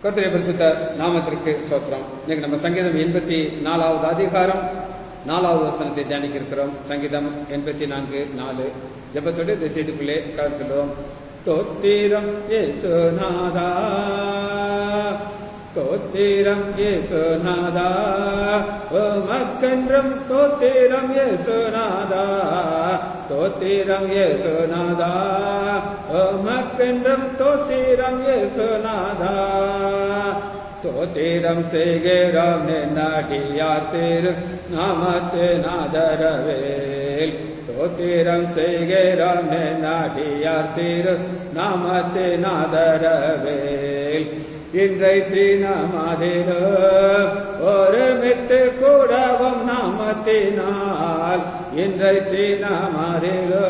கர்த்தருடைய பரிசுத்த நாமத்திற்கு ஸ்தோத்திரம். இன்னைக்கு நம்ம சங்கீதம் 84வது அதிகாரம் 4வது வசனத்தை தியானிக்க இருக்கிறோம். சங்கீதம் 84:4 ஜெபத்தோடு இந்த செய்திக்குள்ளே கடந்து சொல்லுவோம். தோத்திரம் இயேசுநாதா, தோத்திரம் இயேசுநாதா, உமக்கென்றும் தோத்திரம் இயேசுநாதா, தோத்திரம் இயேசுநாதா, உமக்கென்றும் தோத்திரம் இயேசுநாதா. தோத்திரம் செய்கிறோம் நின்னடியார் திரு நாமத்தின் ஆதரவேல், தோத்திரம் செய்கிறோம் நின்னடியார் திரு நாமத்தின் ஆதரவேல். இன்றை தினமதிலோ ஒருமித்து கூடவும் நாமத்தினால், இன்றை தினமதிலோ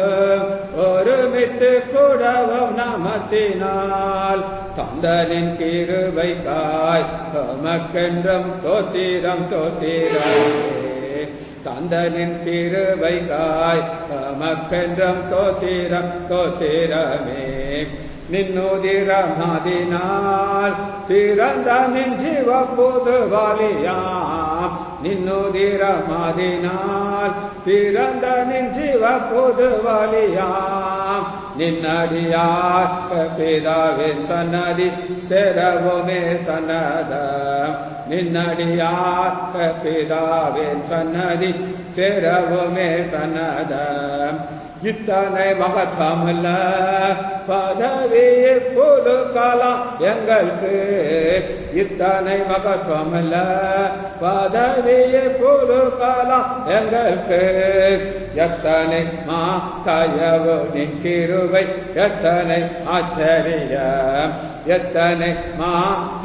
ஒருமித்து கூடவும் நாமத்தினால், தந்தனின் கிருபைக்காய் உமக்கென்றும் தோத்திரம் தோத்திரமே, தந்தனின் கிருபைக்காய் உமக்கென்றும் தோத்திரம் தோத்திரமே. நின்னுதிரமதினால் திறந்த நின் ஜீவ புதுவாலியாம், நின்னுதிரமதினால் திறந்த நின் ஜீவ புதுவாலியாம். நின்னடியார் பிதாவின் சன்னதி சேரவுமே சன்னதம், நின்னடியார் பிதாவின் சன்னதி சேரவுமே சன்னதம். இத்தனை மகத்தமல்ல பதவியை பொது காலம் எங்களுக்கு, இத்தனை மகத்துவமல்ல பதவியை பொது காலம் எங்களுக்கு. எத்தனை தயவு நின் கிருபை எத்தனை ஆச்சரியம், எத்தனை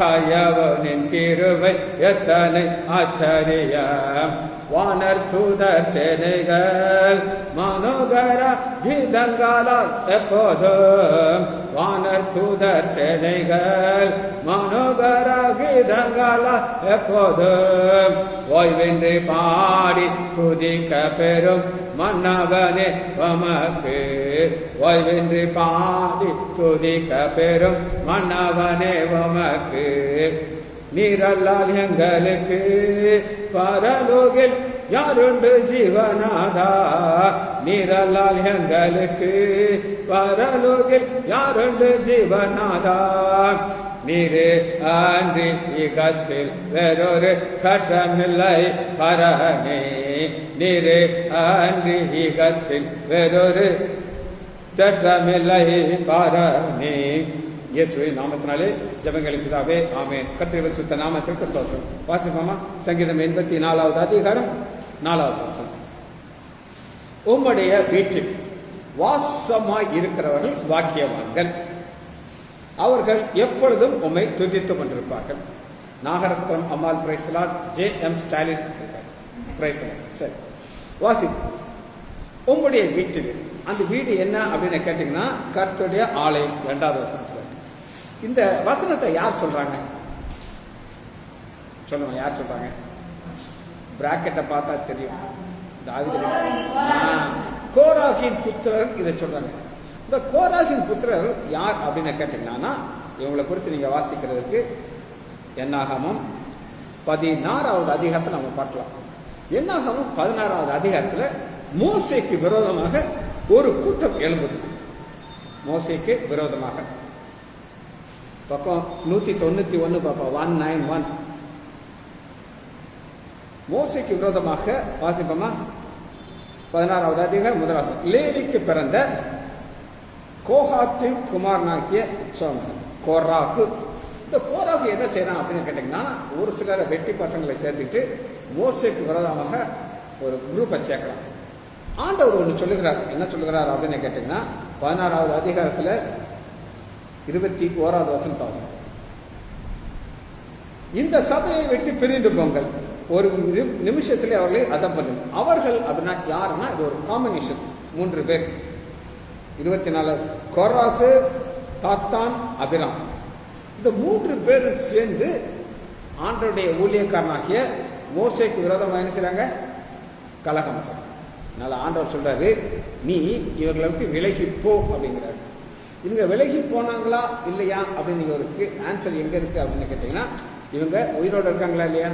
தயவு நின் கிருபை எத்தனை ஆச்சரியம். வானர் தூதர் சேனைகள் மனோகர கீதங்களால் எப்போதும், வானர் தூதர் சேனைகள் மனோகர கீதங்களால் எப்போதும் ஓய்வின்றி பாடி துதிக்க பெறும் மன்னவனே உமக்கு, ஓய்வின்றி பாடி துதிக்க பெறும் மன்னவனே உமக்கு. நீரல்லால் எங்களுக்கு பரலோகில் யாருண்டு ஜீவநாதா, நீரல்லால் எங்களுக்கு பரலோகில் யாருண்டு ஜீவநாதா. நீரே அன்றி இகத்தில் வேறொரு கற்றமில்லை பரனே, நீரே அன்றி இகத்தில் வேறொரு தற்றமில்லை பரனே. இயேசுவின் நாமத்தினாலே ஜெபங்களின் பிதாவே, ஆமென். கர்த்தருடைய சுத்த நாமத்திற்கு ஸ்தோத்திரம். வாசிப்போமா? சங்கீதம் 84வது அதிகாரம் 4வது வசனம். உம்முடைய வீட்டில் வாசமாய் இருக்கிறவர்கள் வாக்கியவான்கள், அவர்கள் எப்பொழுதும் உம்மை துதித்துக் கொண்டிருப்பார்கள். நாகரத்னம் அம்மாள் பிரைஸ்லாட், JM ஸ்டாலின் பிரைஸ்லாட். சரி, வாசிப்போம். உம்முடைய வீட்டில், அந்த வீடு என்ன அப்படின்னு கேட்டீங்கன்னா கர்த்தருடைய ஆலயம். 2வது வசனத்தில் இந்த வசனத்தை யார் சொல்றாங்க சொல்லுங்க, யார் சொல்றாங்க? பிராக்கெட்டை பார்த்தா தெரியும். கோராகின் புத்திரர் இதை சொல்றாங்க. இந்த கோராகின் புத்திரர் யார் அப்படின்னு கேட்டீங்கன்னா, இவங்களை குறித்து நீங்க வாசிக்கிறதுக்கு என்னாகமம் 16வது அதிகாரத்தை நம்ம பார்க்கலாம். என்னாகமம் 16வது அதிகாரத்துல மோசேக்கு விரோதமாக ஒரு கூட்டம் எழும்புது. மோசேக்கு விரோதமாக பக்கம் 191 பார்ப்போம். 191 மோசேக்கு விரோதமாக வாசிப்போமா? 16வது அதிகாரம் 1வது வசனம். லேவிக்கு பிறந்த கோகாத்தின் குமாரனாகிய கோராகு. இந்த கோராகு என்ன செய்யறான் அப்படின்னு கேட்டீங்கன்னா, ஒரு சிலரை வெட்டி பசங்களை சேர்த்துக்கிட்டு மோசேக்கு விரோதமாக ஒரு குரூப்பை சேர்க்கிறான். ஆண்டவர் ஒன்று சொல்லுகிறார். என்ன சொல்லுகிறார் அப்படின்னு கேட்டீங்கன்னா, 16வது அதிகாரத்தில் 21வது வசனம். இந்த சபையை விட்டு பிரிந்து போங்கள், ஒரு நிமிஷத்திலே அவர்களை அதம் பண்ணும். அவர்கள் அப்படின்னா யாருன்னா, இது ஒரு காம்பினேஷன், 3 பேர். 24 கோராகு, தாத்தான், அபிராம். இந்த 3 பேரும் சேர்ந்து ஆண்டவருடைய ஊழியக்காரனாகிய மோசேக்கு விரோதமாக என்ன செய்றாங்க? கலகம். அதனால ஆண்டவர் சொல்றாரு, நீ இவர்களை விட்டு விலகி போ அப்படிங்கிறார். இவங்க விலகி போனாங்களா இல்லையா அப்படின்னு நீங்க ஒரு ஆன்சர் எங்க இருக்கு அப்படின்னு கேட்டீங்கன்னா, இவங்க உயிரோடு இருக்காங்களா இல்லையா?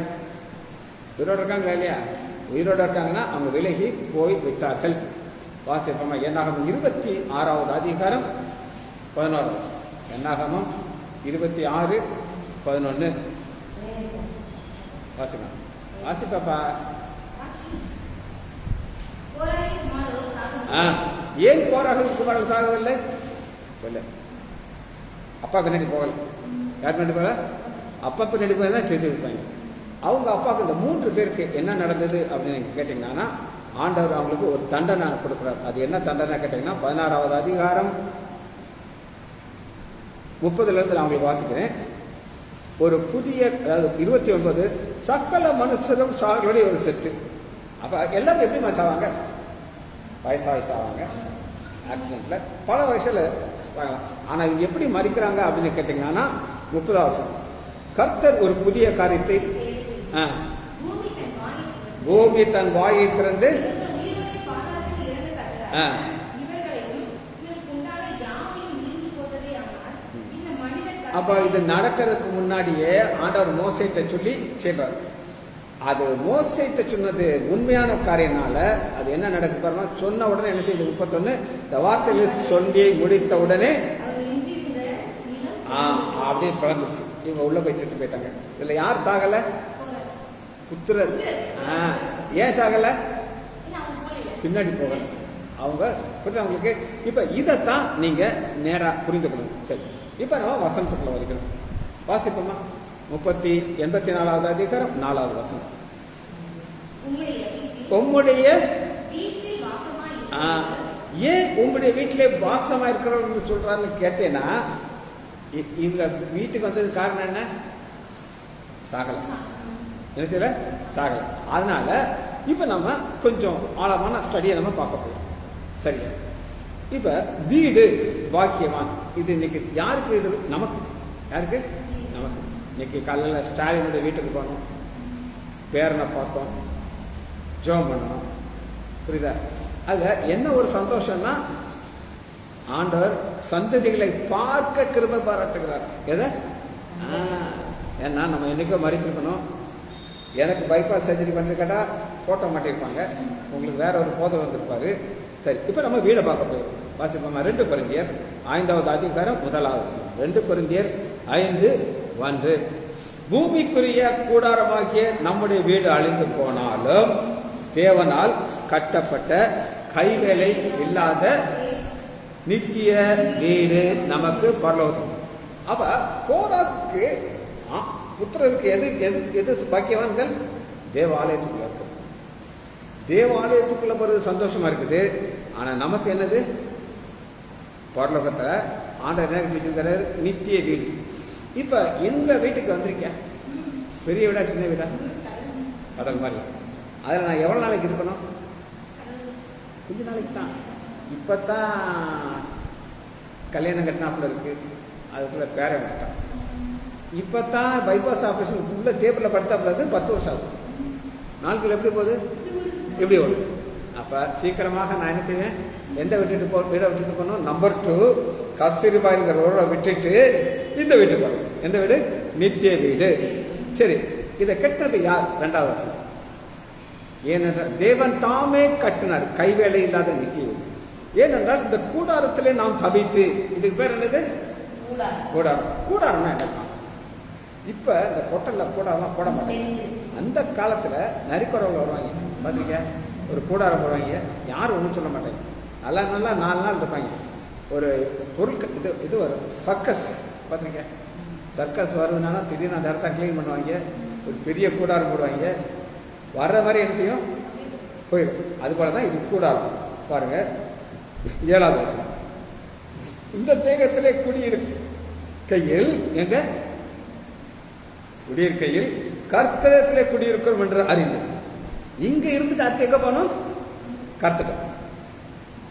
உயிரோடு இருக்காங்களா இல்லையா? உயிரோடு இருக்காங்கன்னா அவங்க விலகி போய் விட்டார்கள். வாசிப்போமா, என்னாகமம் 26வது அதிகாரம் 11. என்னாகமம் 26:11 வாசிப்பா. வாசிப்பாப்பா. ஏன் கோராகு குமாரர்கள் சாகவில்லை? சொல்ல, அப்பா பின்னாடி போகல. யார் பின்னாடி போகல? அப்பா பின்னாடி போய் தான் செஞ்சு இருப்பாங்க. அவங்க அப்பாவுக்கு இந்த 3 பேருக்கு என்ன நடந்தது அப்படின்னு நீங்க கேட்டீங்கன்னா, ஆண்டவர் அவங்களுக்கு ஒரு தண்டனை கொடுக்குறார். அது என்ன தண்டனை கேட்டீங்கன்னா, 16வது அதிகாரம் 30ல இருந்து நான் உங்களுக்கு வாசிக்கிறேன். ஒரு புதிய, அதாவது 29, சகல மனுஷரும் சாகலோட ஒரு செத்து. அப்ப எல்லாரும் எப்படி சாவாங்க? வயசாகி சாவாங்க, ஆக்சிடென்ட்ல, பல வயசுல சாகலாம். ஆனா இவங்க எப்படி மறிக்கிறாங்க அப்படின்னு கேட்டீங்கன்னா, 30வது கர்த்தர் ஒரு புதிய காரியத்தை, பூமி தன் வாயை திறந்து, அப்ப இது நடக்கிறதுக்கு முன்னாடியே ஆண்டவர் மோசேட்ட சொல்லி செய்றார். அது மோசேட்ட சொன்னது உண்மையான காரியனால அது என்ன நடக்க பாருங்க. சொன்ன உடனே என்ன செய்யுது? 31, இந்த வார்த்தையில சொல்லி முடித்த உடனே அப்படியே பிறந்துச்சு. இவங்க உள்ள போய் செத்து போயிட்டாங்க. இதுல யார் சாகல? புத்திரர். ஏன் சாகல? பின்னாடி போகல அவங்க. அவங்களுக்கு இப்ப இதைத்தான் நீங்க நேரா புரிந்துக்கணும். சரி, இப்ப நம்ம வசனத்துக்குள்ள வரைக்கணும். வாசிப்போமா, 84வது அதிகாரம் 4வது வசனம். உம்முடைய ஏன் உங்களுடைய வீட்டிலே வாசமா இருக்கிறவங்க சொல்றான்னு கேட்டேன்னா, இவங்க வீட்டுக்கு வந்தது காரணம் என்ன? சாகல. என்ன செய்யல? சாகல. அதனால இப்ப நம்ம கொஞ்சம் ஆழமான ஸ்டடியை நம்ம பார்க்க போறோம். சரியா? இப்ப வீடு பாக்கியவான், இது இன்னைக்கு யாருக்கு? இது நமக்கு. யாருக்கு? நமக்கு. இன்னைக்கு காலையில ஸ்டாலினுடைய வீட்டுக்கு போனோம், பேரனை பார்த்தோம், ஜெபம் பண்ணணும். புரியுதா? அதுல என்ன ஒரு சந்தோஷம்னா, ஆண்டவர் சந்ததிகளை பார்க்க கிருபை பாராட்டுகிறார். எதை? ஏன்னா நம்ம என்னைக்கோ மறிச்சிருக்கணும். எனக்கு பைபாஸ் சர்ஜரி பண்ணி கேட்டா போட்ட மாட்டிருப்பாங்க, உங்களுக்கு வேற ஒரு போதை வந்திருப்பாரு. சரி, இப்ப நம்ம வீடை பார்க்க போயிடும். வாசிப்போமா, 2 கொரிந்தியர் 5வது அதிகாரம் 1வது. 2 கொரிந்தியர் 5:1. பூமிக்குரிய கூடாரமாகிய நம்முடைய வீடு அழிந்து போனாலும் தேவனால் கட்டப்பட்ட கைவேலை இல்லாத நித்திய வீடு நமக்கு பரலோகம். அப்ப கோராக்கு புத்திரருக்கு எது எது எது பாக்கியவான்கள்? தேவாலயத்துக்குள்ள இருக்கு. தேவாலயத்துக்குள்ள போறது சந்தோஷமா இருக்குது. ஆனா நமக்கு என்னது? பரலோகத்துல ஆண்டவர் என்ன வச்சிருக்காரு? நித்திய வீடு. இப்ப எங்க வீட்டுக்கு வந்திருக்கேன், பெரிய வீடா சின்ன வீடா? கடல் மாதிரி. அதுல நான் எவ்வளவு நாளைக்கு இருக்கணும்? கொஞ்ச நாளைக்கு தான். இப்பதான் கல்யாணம் கட்டினாப்புல இருக்கு, அதுக்குள்ள பேர விட்டான். இப்பதான் பைபாஸ் ஆபரேஷன் உள்ள டேபிள்ல படுத்தாப்புல இருக்கு, 10 வருஷம் ஆகும். நாட்கள் எப்படி போகுது? எப்படி ஓடும்? அப்ப சீக்கிரமாக நான் என்ன செய்வேன்? எந்த வீட்டுக்கு வீடை விட்டுட்டு போகணும்? நம்பர் 2 கஸ்தூரிபாய்ங்கிற ரோட விட்டுட்டு இந்த வீட்டுக்கு போகணும். எந்த வீடு? நித்திய வீடு. சரி, இதை கட்டினது யார்? 2வது வசனம். ஏனென்றால் தேவன் தாமே கட்டினார் கைவேலை இல்லாத நித்திய வீடு. ஏனென்றால் இந்த கூடாரத்திலே நாம் தவித்து, இதுக்கு பேர் என்னது? கூடாரம். கூடாரம்னா என்ன? இப்ப இந்த பொட்டல்ல கூடாரம் போட மாட்டாங்க. அந்த காலத்துல நரிக்குறவங்க வருவாங்க, பாத்தீங்க, ஒரு கூடாரம் போடுவாங்க, யாரும் ஒன்றும் சொல்ல மாட்டாங்க. நல்லா 4 நாள் இருப்பாங்க. ஒரு பொருட்கள் இது வரும், சர்க்கஸ் பார்த்துருங்க. சர்க்கஸ் வருதுனால திடீர்னு அந்த இடத்த கிளீன் பண்ணுவாங்க, ஒரு பெரிய கூடாரம் போடுவாங்க. வர்ற மாதிரி என்ன செய்யும்? போயிடும். அது போலதான் இது கூடாரம். பாருங்க, 7வது வசனம். இந்த தேகத்திலே குடியிருக்கையில், எங்க குடியிருக்கையில் கர்த்தரத்திலே குடியிருக்கிறோம் என்று அறிந்து. இங்க இருந்துட்டு அதுக்கு எங்க போனோம்? கர்த்தர்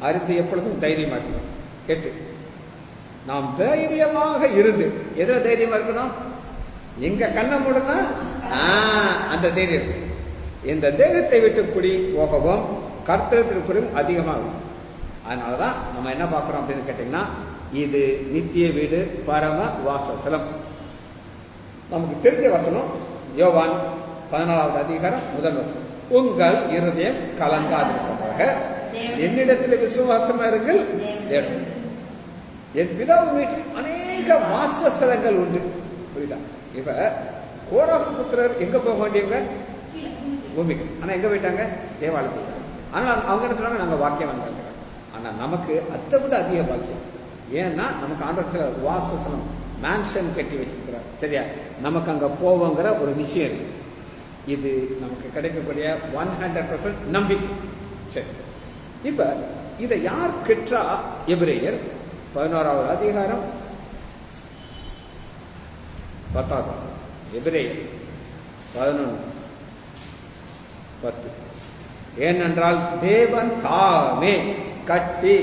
அறிந்து எப்பொழுதும் தைரியமா இருக்கணும். 8, நாம் தைரியமாக இருந்து. எதுல தைரியமா இருக்கணும்? எங்க கண்ணை மூடனா அந்த தைரியம். இந்த தேகத்தை விட்டு குடி போகவும் கர்த்தரத்திற்குள்ளும் அதிகமாகும். அதனாலதான் நம்ம என்ன பார்க்கிறோம் அப்படின்னு கேட்டீங்கன்னா, இது நித்திய வீடு, பரம வாசஸ்தலம். நமக்கு தெரிஞ்ச வசனம் யோவான் 14வது அதிகாரம் 1 வசனம். உங்கள் இருதயம் கலங்காதிருப்பதாக என்னிடத்தில் விசுவாசமா இருங்கள். என் பிதாவின் வீட்டில் அநேக வாசஸ்தலங்கள் உண்டு. புரியுதா? இப்ப கோராகு புத்திரர் எங்க போக வேண்டியவங்க? பூமிக்கு. ஆனா எங்க போயிட்டாங்க? தேவாலயத்துக்கு. ஆனா அவங்க என்ன சொன்னாங்க? நாங்க வாக்கியம் வந்தாங்க. ஆனா நமக்கு அதை விட அதிக பாக்கியம். ஏன்னா நமக்கு ஆண்டவர் வாசஸ்தலம் மேன்ஷன் கட்டி வச்சிருக்கிறார். சரியா? நமக்கு அங்க போவோங்கிற ஒரு நிச்சயம் இருக்கு. இது நமக்கு கிடைக்கக்கூடிய 100% நம்பிக்கை. சரி, இப்ப இதை யார் கற்றா? எபிரேயர் 11வது அதிகாரம் 10வது வசனம். எபிரேயர் 11:10. ஏனென்றால் தேவன் தாமே கட்டி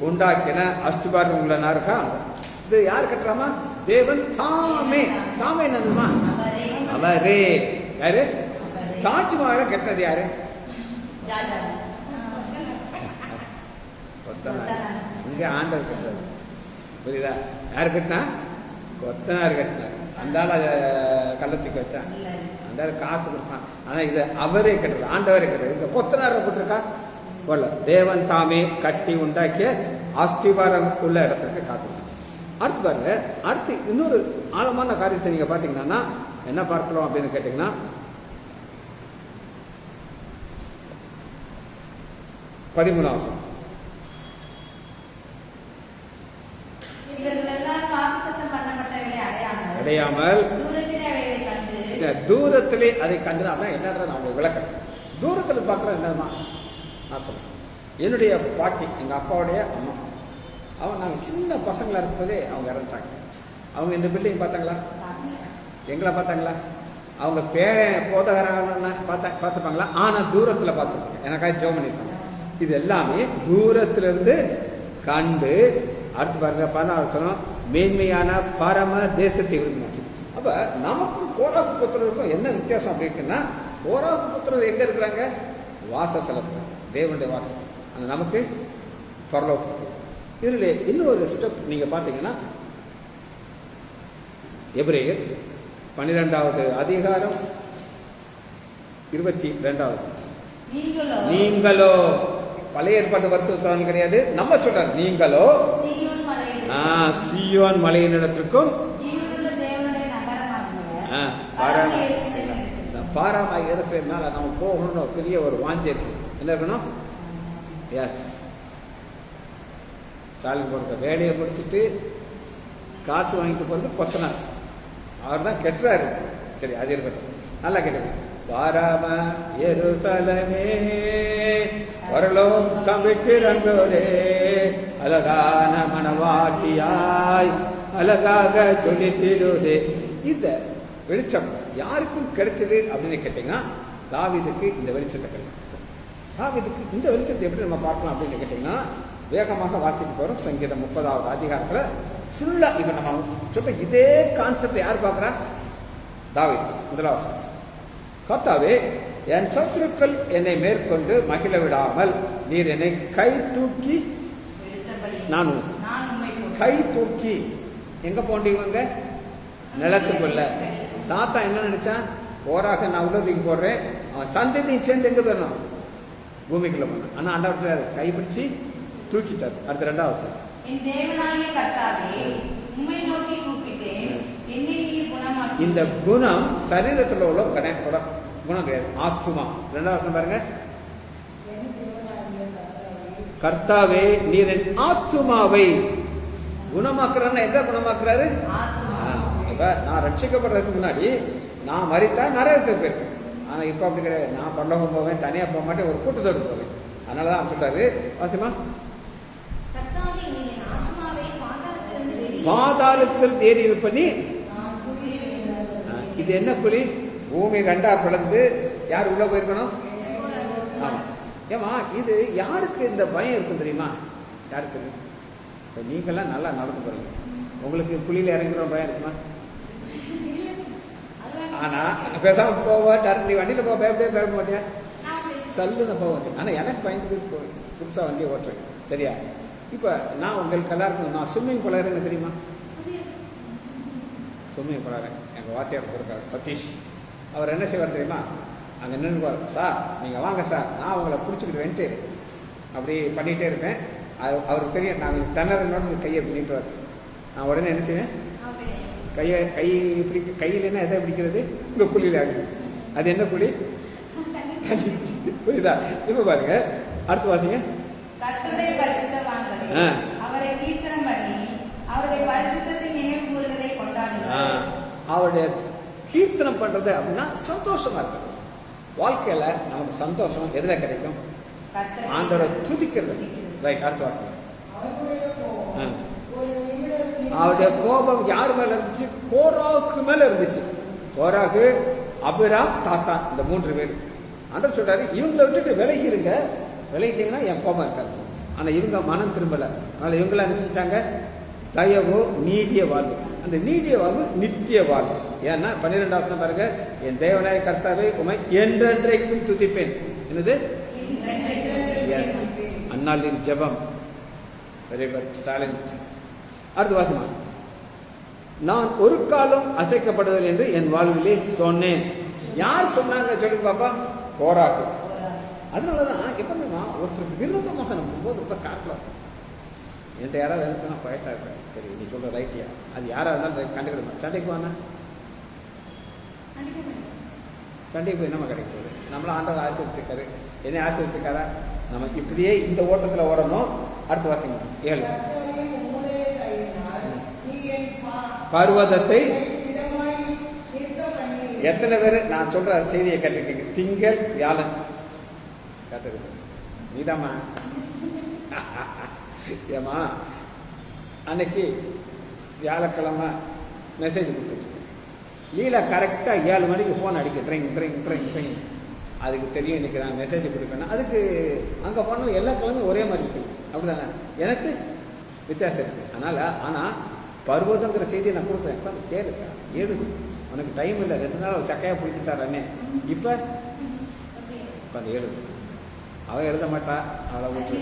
உண்டாக்கின அஸ்திபாரம் உள்ளனா இருக்கா? இது யார் கட்டுறாமா? தேவன் தாமே. தாமே என்னதுமா? அவரே. யாரு? தாஜ்மஹாலை கட்டுறது யாரு? இங்க ஆண்டவர் கட்டுறது. புரியுதா? யாரு கட்டினா? கொத்தனார் கட்டினார். அந்த கள்ளத்துக்கு வச்சான், அந்த காசு கொடுத்தான். ஆனா இது அவரே கட்டுறது, ஆண்டவரே கட்டுறது. இந்த கொத்தனார் போட்டிருக்கா போல. தேவன் தாமே கட்டி உண்டாக்கிய அஸ்திபாரம் உள்ள இடத்துக்கு காத்துருக்காங்க. அடுத்து பாருங்க, அடுத்து இன்னொரு ஆழமான காரியத்தை நீங்க பாத்தீங்கன்னா என்ன பார்க்கிறோம் அப்படின்னு கேட்டீங்கன்னா, 13வது வசனம். அடையாமல் தூரத்திலே அதை கண்டு என்னன்றதை நான் விளக்கிறேன். தூரத்தில் பார்க்குறேன் என்னதுமா நான் சொல்றேன். என்னுடைய பாட்டி, எங்க அப்பாவுடைய அம்மா, அவங்க நாங்கள் சின்ன பசங்களா இருக்கும்போதே அவங்க இறந்துட்டாங்க. அவங்க இந்த பில்டிங் பார்த்தாங்களா? எங்களை பார்த்தாங்களா? அவங்க பேரன் போதகரான பார்த்துப்பாங்களா? ஆனா தூரத்துல பார்த்துருப்பாங்க. எனக்காக ஜெபம் பண்ணிருப்பாங்க. இது எல்லாமே தூரத்திலிருந்து கண்டு. அடுத்து பாருங்க 14வது வசனம். மேன்மையான பரம தேசத்தை விரும்பினாச்சு. அப்ப நமக்கும் கோராகு புத்திரருக்கும் என்ன வித்தியாசம் அப்படி இருக்குன்னா, கோராகு புத்திரர் எங்க இருக்கிறாங்க? வாசஸ்தலத்துல, தேவனுடைய வாசஸ்தலம். அந்த நமக்கு பரலோகத்துக்கு. இதுல இன்னொரு ஸ்டெப் நீங்க பாத்தீங்கன்னா, எபிரேயர் 12வது அதிகாரம் 22வது. நீங்களோ பழைய ஏற்பாட்டு வருஷம் கிடையாது, நம்ம சொல்றாரு. நீங்களோ சீயோன் மலையினிடத்திற்கும் பாராமாய் எருசலேம்னால நம்ம போகணும்னு ஒரு பெரிய ஒரு வாஞ்சை இருக்கு. என்ன இருக்கணும்? எஸ், ஸ்டாலின் போடுற வேலையை முடிச்சுட்டு காசு வாங்கிட்டு போறது கொத்தனார். அவர் தான் கெட்டுறாரு. சரி, அது இருக்கட்டும். நல்லா கேட்டு. பாராம எருசலமே பரலோகம் விட்டு ரங்கோதே, அழகான மனவாட்டியாய் அழகாக சொல்லித்திடுதே. இந்த வெளிச்சம் யாருக்கும் கிடைச்சது அப்படின்னு கேட்டீங்கன்னா, தாவீதுக்கு இந்த வெளிச்சத்தை கிடைச்சது. தாவீதுக்கு இந்த வெளிச்சத்தை எப்படி நம்ம பார்க்கலாம் அப்படின்னு கேட்டீங்கன்னா, வேகமாக வாசிக்க போறோம். சங்கீதம் 30வது அதிகாரத்துல ஃபுல்லா இப்ப நம்ம சொல்ற இதே கான்செப்ட் யார் பார்க்கிறா? தாவீது. முதலாவது, கர்த்தாவே, என் சத்துருக்கள் என்னை மேற்கொண்டு மகிழ விடாமல் நீர் என்னை கை தூக்கி, நான் கை தூக்கி எங்க போண்டீங்க? நிலத்துக்குள்ள. சாத்தா என்ன நினைச்சான்? போராக நான் உள்ளதுக்கு போடுறேன், அவன் சந்ததியும் சேர்ந்து எங்க போயிடணும்? பூமிக்குள்ள போன. ஆனா ஆண்டவர் கைப்பிடிச்சு தூக்கிட்டார். அடுத்த 2வது, இந்த குணம் சரீரத்தில் உள்ள குணம் கிடையாது, ஆத்துமா. 2வது பாருங்க. கர்த்தாவே, நீர் என் ஆத்துமாவை குணமாக்குறான்னு எந்த குணமாக்குறாரு? இப்ப நான் ரட்சிக்கப்படுறதுக்கு முன்னாடி நான் மரித்தா நரகத்துக்கு போயிருக்கேன். ஆனா இப்ப அப்படி கிடையாது. நான் பரலோகம் போவேன், தனியா போக மாட்டேன், ஒரு கூட்டத்தோடு போவேன். அதனாலதான் சொல்றாரு. வாசிமா, பாதாளத்தில் தேடி இருப்பனி. இது என்ன குழி? பூமி 2ஆ பிளந்து யார் உள்ள போயிருக்கணும்? ஆமா. ஏமா இது யாருக்கு இந்த பயம் இருக்கும் தெரியுமா? யாருக்கு? இப்ப நீங்கெல்லாம் நல்லா நடந்து போறீங்க, உங்களுக்கு குழியில இறங்குற பயம் இருக்குமா? ஆனா பேசாம போவ, டர்னி வண்டியில போக பயப்பட மாட்டியா? சல்லுன்னு போக மாட்டேன். ஆனா எனக்கு பயந்து போய் புதுசா வண்டியை ஓட்டுறேன். சரியா? இப்போ நான் உங்களுக்கு எல்லாருக்கும் நான் ஸ்விம்மிங் பழகிறேன்னு தெரியுமா? ஸ்விம்மிங் பழகிறேன். எங்கள் வாத்தியார் இருக்கார் சதீஷ். அவர் என்ன செய்வார் தெரியுமா? அங்கே நின்றுவார். சார் நீங்கள் வாங்க சார், நான் உங்களை பிடிச்சிக்கிட்டு வந்துட்டு அப்படி பண்ணிகிட்டே இருப்பேன். அவருக்கு தெரியும் நான் திணறனோட கையை பிடிட்டுவார். நான் உடனே என்ன செய்வேன்? கை பிடிக்க, கையிலன்னா எதை பிடிக்கிறது? இந்த குழியில் ஆகிடும். அது என்ன குழி? புரியுதா? இப்ப பாருங்க, அடுத்து வாசிங்க. அவருடைய கீர்த்தனம் பண்றது அப்படின்னா சந்தோஷமா இருக்கு. வாழ்க்கையில நமக்கு சந்தோஷம் எதுல கிடைக்கும்? ஆண்டவரை துதிக்கிறது. ரைட், அடுத்த வாசிங்க. அவருடைய கோபம் யார் மேல இருந்துச்சு? கோராகு மேல இருந்துச்சு. கோராகு, அபிராம், தாத்தான், இந்த 3 பேர். ஆண்டவர் சொல்றாரு, இவங்களை விட்டுட்டு விலகிருங்க, விலகிட்டீங்கன்னா என் கோபம் இருக்காது. ஆனா இவங்க மனம் திரும்பல. அதனால இவங்கள அனுப்பிச்சிட்டாங்க தயவு, நீடிய வாழ்வு. அந்த நீடிய வாழ்வு நித்திய வாழ்வு. ஏன்னா 12வது வசனம் பாருங்க, என் தேவனாய கர்த்தாவே உமை என்றென்றைக்கும் துதிப்பேன். என்னது? அந்நாளின் ஜெபம். Very good Stalin. அடுத்த வாசமா, நான் ஒரு காலம் அசைக்கப்படுதல் என்று என் வாழ்விலே சொன்னேன். யார் சொன்னாங்க சொல்லி பாப்பா? கோராகு. அதனாலதான் எப்பவுமே ஒருத்தருக்கு விரோதமாக நம்ம போது ரொம்ப காட்டில் என்கிட்ட யாராவது இருந்துச்சுன்னா பயத்தா இருப்பேன். சரி நீ சொல்ற ரைட்டியா, அது யாரா இருந்தாலும் கண்டுக்கிடுமா? சண்டைக்கு வாங்க, சண்டைக்கு போய் என்னமா கிடைக்க போகுது? நம்மள ஆண்டவர் ஆசீர்வதிச்சிருக்காரு, என்னை ஆசீர்வதிச்சிருக்காரா? நம்ம இப்படியே இந்த ஓட்டத்தில் ஓடணும். அடுத்த வாசிங்க 7. பர்வதத்தை எத்தனை பேர் நான் சொல்ற செய்தியை கேட்டிருக்கீங்க? திங்கள் வியாழன் கேட்டிருக்கீங்க. நீதாம்மா ஏமா அன்னைக்கு வியாழக்கிழமை மெசேஜ் கொடுத்துட்டு லீலா கரெக்டா 7 மணிக்கு போன் அடிக்க ட்ரிங் ட்ரிங் ட்ரிங் ட்ரிங். அதுக்கு தெரியும் இன்னைக்கு நான் மெசேஜ் கொடுப்பேன். அதுக்கு அங்க போனாலும் எல்லா கிழமையும் ஒரே மாதிரி இருக்கு. அப்படிதானே? எனக்கு வித்தியாசம் இருக்கு. அதனால ஆனா பருவதங்கிற செய்தியை நான் கொடுக்குறேன். இப்போ கேளுங்க, எழுது. உனக்கு டைம் இல்லை, 2 நாள் சக்கையா பிடிச்சிட்டாரே. இப்போ உட்காந்து எழுது. அவன் எழுத மாட்டா, அவளை விட்டு.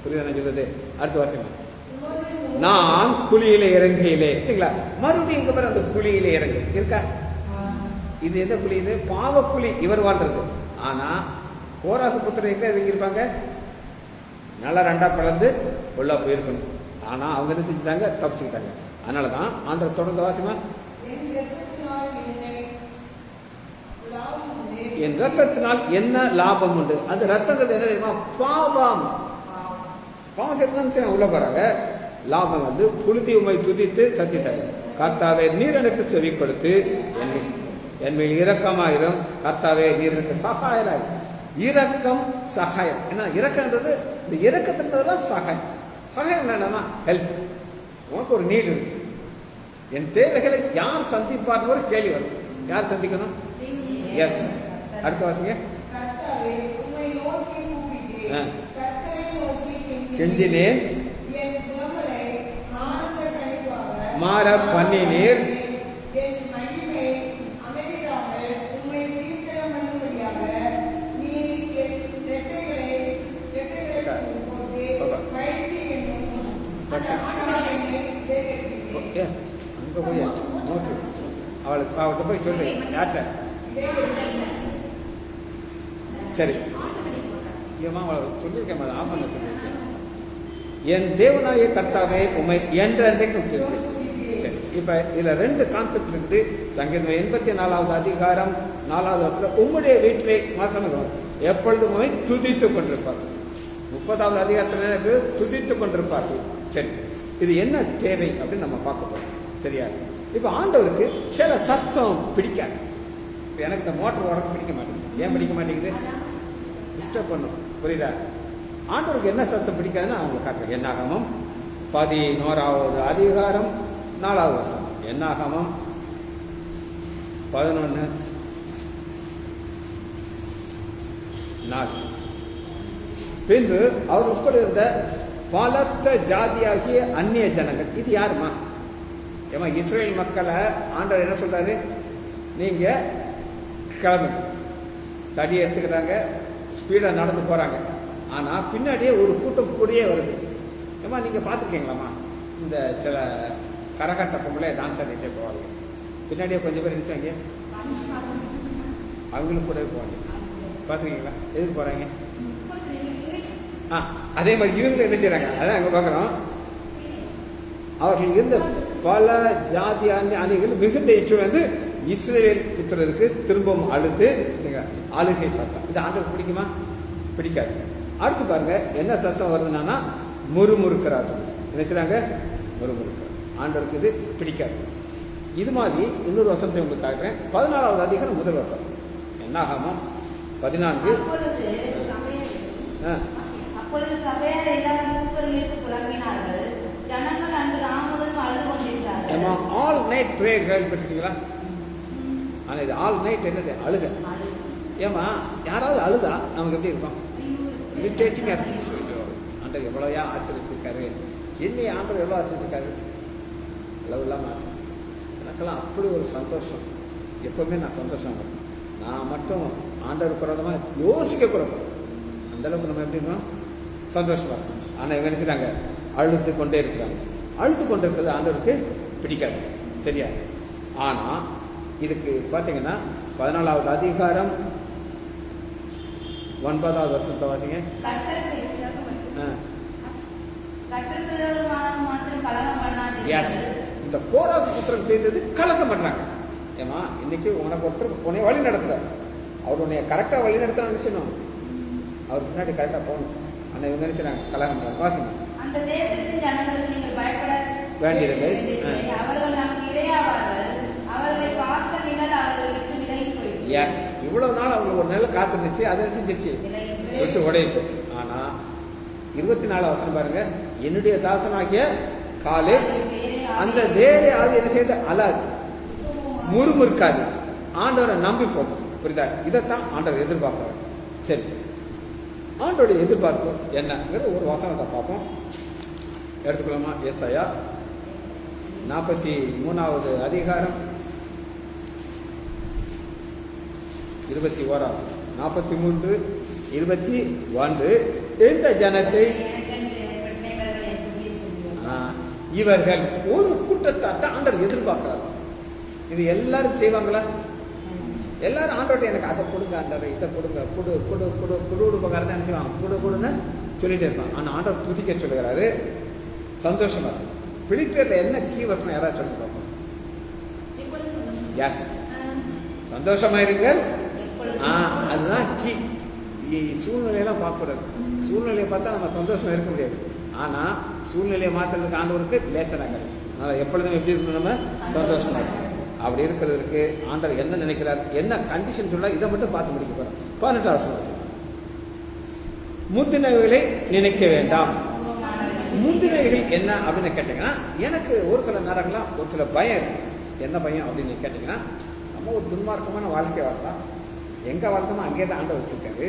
புரியுதானே சொல்லுது? அடுத்த வாசகம், நான் குழியிலே இறங்கையிலே. சரிங்களா? மறுபடியும் இங்க பாரு, அந்த குழியிலே இறங்கு இருக்கா? இது எந்த குழி? இது பாவக்குழி, இவர் வாழ்றது. ஆனா கோராகு புத்திரன் எங்க இறங்கியிருப்பாங்க? நல்லா 2ஆ பிளந்து உள்ள போயிருக்கணும். ஆனா அவங்க என்ன செஞ்சுட்டாங்க? தப்பிச்சுக்கிட்டாங்க. அதனாலதான் ஆண்டவர் தொடர்ந்து வாசிமா, என் ரத்தத்தினால் என்ன லாபம் உண்டு? அது ரத்தங்கிறது என்ன தெரியுமா? பாவம். பாவம் சேர்த்து உள்ள போறாங்க. லாபம் வந்து புழுதி உமை துதித்து சத்திட்டாங்க. கர்த்தாவே நீர் எனக்கு செவி கொடுத்து என் மேல் இரக்கமாயிரும். கர்த்தாவே நீர் எனக்கு சகாயராயிரும். இரக்கம் சகாயம். ஏன்னா இரக்கம்ன்றது இந்த இரக்கத்தின்றதுதான் சகாயம். சகாயம் என்னன்னா ஹெல்ப். உனக்கு ஒரு நீட் இருக்கு, என் தேவைகளை யார் சந்திப்பார்னு ஒரு கேள்வி வரும். யார் சந்திக்கணும்? எஸ். அடுத்த வாசிங்க. கெஞ்சினேன், மாற பண்ணினீர், அங்க போய் நோட்டு அவள்கிட்ட போய் சொல்லு. யார்கிட்ட? சரி, ஏமா அவளை சொல்லியிருக்கேன், அதை ஆஃப் பண்ண சொல்லியிருக்கேன். என் தேவனாய கர்த்தாவே உமை என்றென்றைக்கும் துதி. சரி, இப்ப இதுல 2 கான்செப்ட் இருக்குது. சங்கீதம் 84வது அதிகாரம் 4வது வசனம், உம்முடைய வீட்டிலே மாசம் எப்பொழுதும் உமை துதித்துக் கொண்டிருப்பார்கள். 30வது அதிகாரத்தில் துதித்துக் கொண்டிருப்பார்கள். சரி, இது என்ன தேவை அப்படின்னு நம்ம பார்க்க போறோம். சரியா? இப்ப ஆண்டவருக்கு சில சத்தம் பிடிக்காது. எனக்கு இந்த மோட்டர் ஓடுறது பிடிக்க மாட்டேங்குது. ஏன் பிடிக்க மாட்டேங்குது? டிஸ்டர்ப் பண்ணும். புரியுதா? ஆண்டவருக்கு என்ன சத்தம் பிடிக்காதுன்னு அவங்க காட்டுறேன். என்னாகமம் 11வது அதிகாரம் 4வது வசனம். என்னாகமம் 11:4. பின்பு அவர் உட்பட இருந்த பலத்த ஜாதியாகிய அந்நிய ஜனங்கள். இது யாருமா? ஏமா இஸ்ரேல் மக்களை ஆண்டவர் என்ன சொல்றாரு? நீங்க கிளம்புங்க. தடியை எடுத்துக்கிறாங்க, ஸ்பீடா நடந்து போறாங்க. ஆனால் பின்னாடியே ஒரு கூட்டம் கூடயே வருது. ஏமா நீங்கள் பார்த்துருக்கீங்களாம்மா, இந்த சில கரகாட்ட பொம்பளை டான்ஸ் ஆடிட்டே போவாங்க, பின்னாடியே கொஞ்சம் பேர் நினைச்சாங்க, அவங்களுக்கு கூட போவாங்க. பார்த்துருக்கீங்களா? எதுக்கு போகிறாங்க? அதே மாதிரி இவங்களும் என்ன செய்கிறாங்க, அதான் அங்கே பார்க்குறோம். அவர்கள் இருந்த பல ஜாதி அணிகள் மிகுந்த இச்சு வந்து இஸ்ரவேல் புத்திரருக்கு திரும்பவும் அழுது ஆளுகை சத்தம். இது ஆண்டவர் பிடிக்குமா? பிடிக்காது. அடுத்து பாருங்க என்ன சத்தம் வருதுன்னா முறுமுறுக்கிறார். நினைக்கிறாங்க முறுமுறுக்கிறார். ஆண்டவருக்கு இது பிடிக்காது. இது மாதிரி இன்னொரு வசனத்தை உங்களுக்கு காட்டுறேன். 14வது அதிகாரம் முதல் வசனம். என்ன ஆகாமா 14. அப்பொழுது சபையார் எல்லாரும் மூப்பர்களுக்கு புலம்பினார்கள். ஜனங்கள் அன்று ராமுடன் அழுது கொண்டிருந்தார்கள். ஆல் நைட் பிரேயர் கேள்விப்பட்டிருக்கீங்களா? ஆனா இது ஆல் நைட் என்னது? அழுக. ஏமா யாராவது அழுதா நமக்கு எப்படி இருக்கும்? இரிட்டேட்டிங்கா இருக்கும். ஆண்டவர் எவ்வளோயா ஆச்சரித்திருக்காரு, என்னை ஆண்டவர் எவ்வளோ ஆச்சரித்திருக்காரு, அளவு இல்லாமல் ஆச்சரிச்சு. எனக்கெல்லாம் அப்படி ஒரு சந்தோஷம். எப்பவுமே நான் சந்தோஷம். நான் மட்டும் ஆண்டவர் பிரதமாக யோசிக்க கூடாது. அந்த அளவுக்கு நம்ம எப்படி இருக்கோம்? சந்தோஷமா இருக்கும். ஆனால் இவங்க நினைச்சுட்டாங்க அழுது கொண்டே இருக்கிறாங்க. அழுது கொண்டு இருக்கிறது ஆண்டவருக்கு பிடிக்காது. சரியா? ஆனால் இதுக்கு பார்த்தீங்கன்னா 14வது அதிகாரம் 9வது வசனத்தை வாசிங்க. இந்த கோராகு புத்திரன் செய்தது கலகம் பண்றாங்க. ஏமா இன்னைக்கு உனக்கு ஒருத்தர் உன்னை வழி நடத்துறாரு. அவர் உன்னை கரெக்டா வழி நடத்த நினைச்சணும். அவருக்கு பின்னாடி கரெக்டா போகணும். ஆனா இவங்க நினைச்சாங்க கலகம் பண்றாங்க. வாசிங்க. அந்த தேசத்தின் ஜனங்களுக்கு நீங்கள் பயப்பட வேண்டியதில்லை. அவர்கள் நமக்கு இரையாவார்கள். அவர்களை பார்த்த நிழல் அவர்களை விட்டு விலகி போயிடுச்சு. எஸ், இவ்வளவு நாள் அவங்க ஒரு நிழல் காத்துருந்துச்சு, அதை செஞ்சிச்சு விட்டு உடைய போச்சு. ஆனா 24 வசனம் பாருங்க. என்னுடைய தாசனாகிய காலே அந்த வேலை ஆதி என்ன செய்த அழாது, முறுமுறுக்காது, ஆண்டவரை நம்பி போகும். புரியுதா? இதைத்தான் ஆண்டவர் எதிர்பார்க்கிறார். சரி, ஆண்டோடைய எதிர்பார்ப்பு என்னங்கிறது ஒரு வசனத்தை பார்ப்போம். எடுத்துக்கலாமா? ஏசாயா 43வது அதிகாரம் 21. 43, 21. இந்த ஜனத்தை இவர்கள் ஒரு கூட்டத்தாட்ட ஆண்டவர் எதிர்பார்க்கிறார். இது எல்லாரும் செய்வாங்களா? எல்லாரும் ஆண்டவர்கிட்ட எனக்கு அதை கொடுங்க, ஆண்டவர் இதை கொடுங்க, குடு குடு குடு குடு பகாரம் தான் செய்வாங்க. குடு குடுன்னு சொல்லிட்டே இருப்பாங்க. ஆனால் ஆண்டவர் துதிக்க சொல்லுகிறாரு. சந்தோஷமா இருக்கு. பிலிப்பியர்ல என்ன கீ வசனம் யாராவது சொல்லி பார்ப்போம்? எஸ், சந்தோஷமா இருங்கள். அதுதான் கீ. சூழ்நிலையெல்லாம் பார்க்கக்கூடாது. சூழ்நிலையை பார்த்தா நம்ம சந்தோஷமா இருக்க முடியாது. ஆனா சூழ்நிலையை மாத்துறதுக்கு ஆண்டவருக்கு லேசனாங்க. அதனால எப்பொழுதும் எப்படி இருக்கணும்? நம்ம சந்தோஷமா இருக்கணும். அப்படி இருக்கிறதுக்கு ஆண்டவர் என்ன நினைக்கிறார், என்ன கண்டிஷன் சொல்ல, இதை மட்டும் பார்த்து முடிக்க போறோம். 18வது வசனம். முந்தினவைகளை நினைக்க வேண்டாம். முந்தினவைகள் என்ன அப்படின்னு கேட்டீங்கன்னா, எனக்கு ஒரு சில நேரங்கள்லாம் ஒரு சில பயம் இருக்கு. என்ன பயம் அப்படின்னு கேட்டீங்கன்னா, நம்ம ஒரு துன்மார்க்கமான வாழ்க்கை வாழலாம். எங்க வாழ்ந்தோமோ அங்கே தான் ஆண்டவர் வச்சிருக்காரு.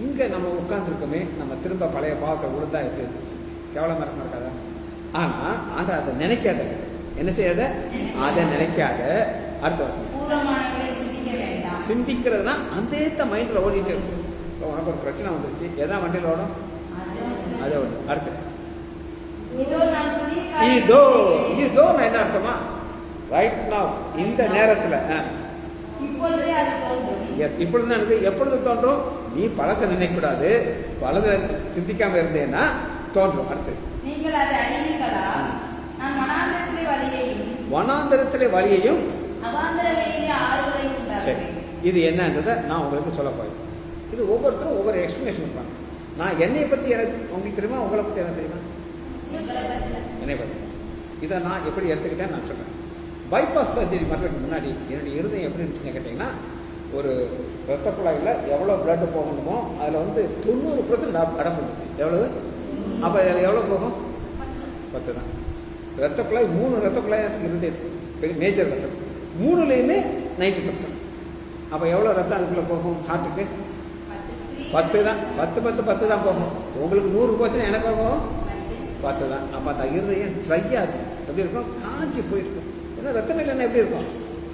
இங்க நம்ம உட்கார்ந்துருக்கோமே, நம்ம திரும்ப பழைய பாவத்தை விழுந்தா எப்படி கேவலமா இருக்காதா? ஆனா ஆண்டவர் அதை நினைக்காத. என்ன செய்யாத? அதை நினைக்காத. அடுத்த வருஷம் சிந்திக்கிறதுனா அந்த மைண்ட்ல ஓடிட்டு இருக்கும். உனக்கு ஒரு பிரச்சனை வந்துருச்சு, எதான் வண்டியில் ஓடும்? அது ஓடும். அடுத்து இதோ இதோ என்ன அர்த்தமா? ரைட் நவ், இந்த நேரத்துல. இப்பொழுது எனக்கு எப்பொழுது தோன்றும்? நீ பழச நினைக்க கூடாது. பழச சிந்திக்காம இருந்தேன்னா தோன்றும். அடுத்து வனாந்தரத்திலே வழியையும். சரி, இது என்னன்றதை நான் உங்களுக்கு சொல்ல போறேன். இது ஒவ்வொருத்தரும் ஒவ்வொரு எக்ஸ்பிளனேஷன் இருப்பாங்க. நான் என்னை பத்தி எனக்கு உங்களுக்கு தெரியுமா? உங்களை பத்தி எனக்கு தெரியுமா? என்னை பத்தி இதை நான் எப்படி எடுத்துக்கிட்டேன் நான் சொல்றேன். பைபாஸ் சர்ஜரி பண்ணுறதுக்கு முன்னாடி என்னுடைய இருதயம் எப்படி இருந்துச்சுன்னு கேட்டீங்கன்னா, ஒரு ரத்த குழாயில் எவ்வளோ பிளட் போகணுமோ அதில் வந்து 90% அடம்பு வந்துருச்சு. எவ்வளவு? அப்போ அதில் எவ்வளோ போகும்? 10 தான். ரத்த குழாய் 3 ரத்த குழாய் இருந்தது, பெரிய மேஜர் ரத்தம். 3லையுமே 90%. அப்போ எவ்வளோ ரத்தம் அதுக்குள்ளே போகும்? ஹார்ட்டுக்கு 10 தான். 10 தான் போகும். உங்களுக்கு 100 போச்சுன்னா எனக்கு போகும் 10 தான். அப்போ அந்த இருதயம் ட்ரையாக இருக்கும். எப்படி இருக்கும்? காஞ்சி போயிருக்கும். ஏன்னா ரத்தம் இல்லைன்னா எப்படி இருக்கும்?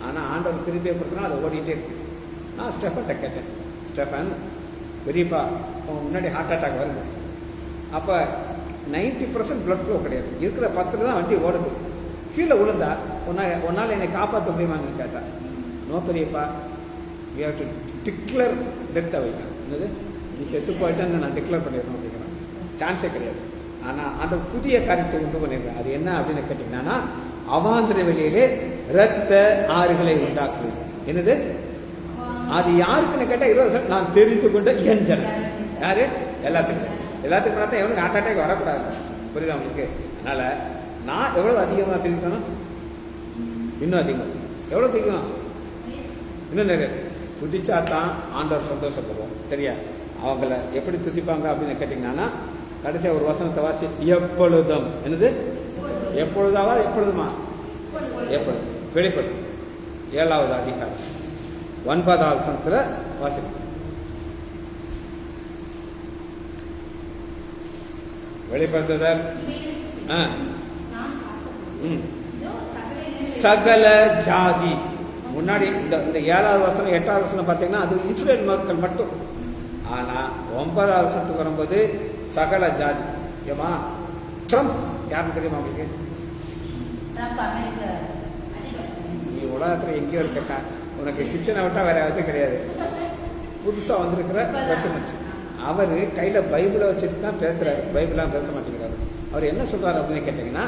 ஆனால் ஆண்டவர் திரும்பியை கொடுத்தனா அதை ஓடிட்டே இருக்கு. நான் ஸ்டெஃபன்கிட்ட கேட்டேன், ஸ்டெஃபன் பெரியப்பா உங்க முன்னாடி ஹார்ட் அட்டாக் வருது, அப்போ 90% blood flow கிடையாது, இருக்கிற 10 தான் வண்டி ஓடுது, கீழே விழுந்தா உன்னால் என்னை காப்பாற்ற முடியுமான்னு கேட்டா, நோ பெரியப்பா, we have to declare death அவை. என்னது, நீ செத்து போயிட்டேன்னு நான் டிக்ளேர் பண்ணிடணும் அப்படிங்கிறான். சான்ஸே கிடையாது. ஆனால் அந்த புதிய காரியத்தை உண்டு பண்ணிடுறேன். அது என்ன அப்படின்னு கேட்டிங்கன்னா, அவாந்திர வெளியிலே இரத்த ஆறுகளை உண்டாக்குது. என்னது அது யாருக்குன்னு கேட்டால் 20% நான் தெரிந்து கொண்ட என் ஜனம். யாரு? எல்லாத்துக்கும் பார்த்தா எவனுக்கு ஹார்ட் அட்டாக் வரக்கூடாது. புரியுதா உங்களுக்கு? அதனால நான் எவ்வளவு அதிகமாக தெரிவிக்கணும், இன்னும் அதிகமாக தெரியும். எவ்வளோ தெரியும், இன்னும் நிறைய துதிச்சா தான் ஆண்டவர் சந்தோஷப்படுவோம். சரியா? அவங்கள எப்படி துதிப்பாங்க அப்படின்னு கேட்டிங்கன்னா, கடைசியாக ஒரு வசனத்தை வாசி, எப்பொழுதும். என்னது? எப்பொழுதாவா எப்பொழுதுமா? எப்பொழுது. வெளிப்படுத்து 7வது அதிகாரம் 9வது வசனத்துல வாசிப்போம். வெளிப்படுத்துதல் சகல ஜாதி. முன்னாடி இந்த 7வது வசனம் 8வது வசனம் பார்த்தீங்கன்னா அது இஸ்ரேல் மக்கள் மட்டும். ஆனா 9வது வசனத்துக்கு வரும்போது சகல ஜாதி. ஏமா ட்ரம்ப் யாருன்னு தெரியுமா உங்களுக்கு? நீ உலகத்துல எங்கேயோ இருக்கா, உனக்கு கிச்சனை விட்டா வேற எதுவும் கிடையாது. புதுசா வந்திருக்கிற பிரசிடென்ட் அவர் கையில பைபிளை வச்சுட்டு தான் பேசுறாரு, பைபிளாம் பேச மாட்டேங்கிறாரு. அவர் என்ன சொல்றாரு அப்படின்னு கேட்டீங்கன்னா,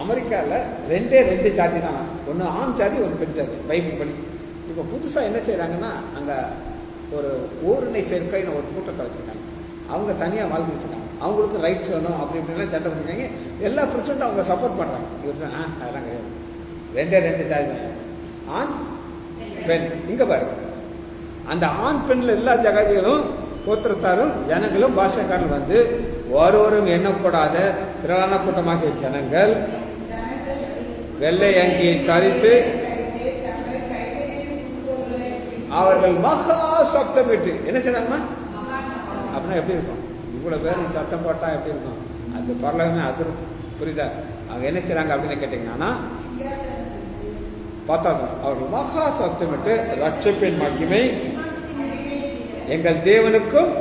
அமெரிக்காவில் 2 ஜாதி தான், ஒன்று ஆண் ஜாதி, ஒன்று பெண் ஜாதி, பைபிள் படி. இப்போ புதுசா என்ன செய்யறாங்கன்னா, அங்க ஒரு ஓரினை சேர்க்கைன்னு ஒரு கூட்டத்தை வச்சிருக்காங்க. அவங்க தனியா வாழ்ந்துட்டு இருக்காங்க, அவங்களுக்கு ரைட்ஸ் வேணும் அப்படி இப்படிலாம் சட்டம் பண்ணிருக்காங்க. எல்லா பிரசிடண்ட்டும் அவங்க சப்போர்ட் பண்றாங்க. இவர் அதெல்லாம் கிடையாது, 2 ஜாதி தான், ஆண் பெண். இங்க பாருங்க, அந்த ஆண் பெண்ல எல்லா ஜாதிகளும் கோத்திரத்தாரும் ஜனங்களும் பாஷக்காரர்கள் வந்து ஒருவரும் எண்ணப்படாத திரளான கூட்டமாகிய ஜனங்கள் வெள்ளை அங்கியை தரித்து அவர்கள் மகா சப்தமிட்டு என்ன செய்றாங்கம்மா? அப்படின்னா எப்படி இருக்கும்? இவ்வளவு பேரும் சத்தம் போட்டா எப்படி இருக்கும்? அது பரலமே அதிரும். புரியுதா? அவங்க என்ன செய்றாங்க அப்படின்னு கேட்டீங்கன்னா, பார்த்தா அவர்கள் மகா சப்தமிட்டு ரட்சிப்பின் மகிமை எங்கள் தேவனுக்கும்,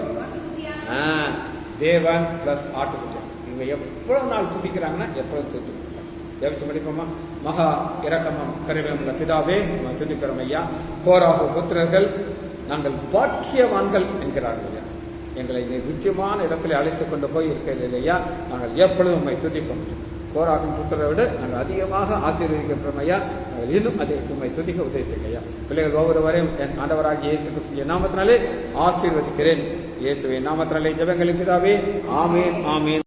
தேவன் பிளஸ் ஆட்டுக்குட்டி. இவங்க எவ்வளவு நாள் துதிக்கிறாங்கன்னா எப்பொழுது துதிக்கிறாங்க. ஜெபிச்சு முடிப்போமா? மகா இரக்கமும் கருணையுள்ள பிதாவே, துதிக்கிறோம் ஐயா. கோராகு புத்திரர்கள் நாங்கள் பாக்கியவான்கள் என்கிறார்கள் ஐயா. எங்களை நிச்சயமான இடத்துல அழைத்துக் கொண்டு போய் இருக்கிறது ஐயா. நாங்கள் எப்பொழுதும் உண்மை துதிப்போம். கோராகின் புத்திரை விட நாங்கள் அதிகமாக ஆசீர்வதிக்கிறோம் ஐயா. நாங்கள் இன்னும் அதை உண்மை துதிக்க உதவி செய்யுங்க ஐயா. பிள்ளைகள் ஒவ்வொருவரையும் என் ஆண்டவராகிய இயேசு கிறிஸ்துவின் நாமத்தினாலே ஆசீர்வதிக்கிறேன். இயேசுவின் நாமத்தினாலே ஜெபங்களின் பிதாவே, ஆமீன் ஆமீன்.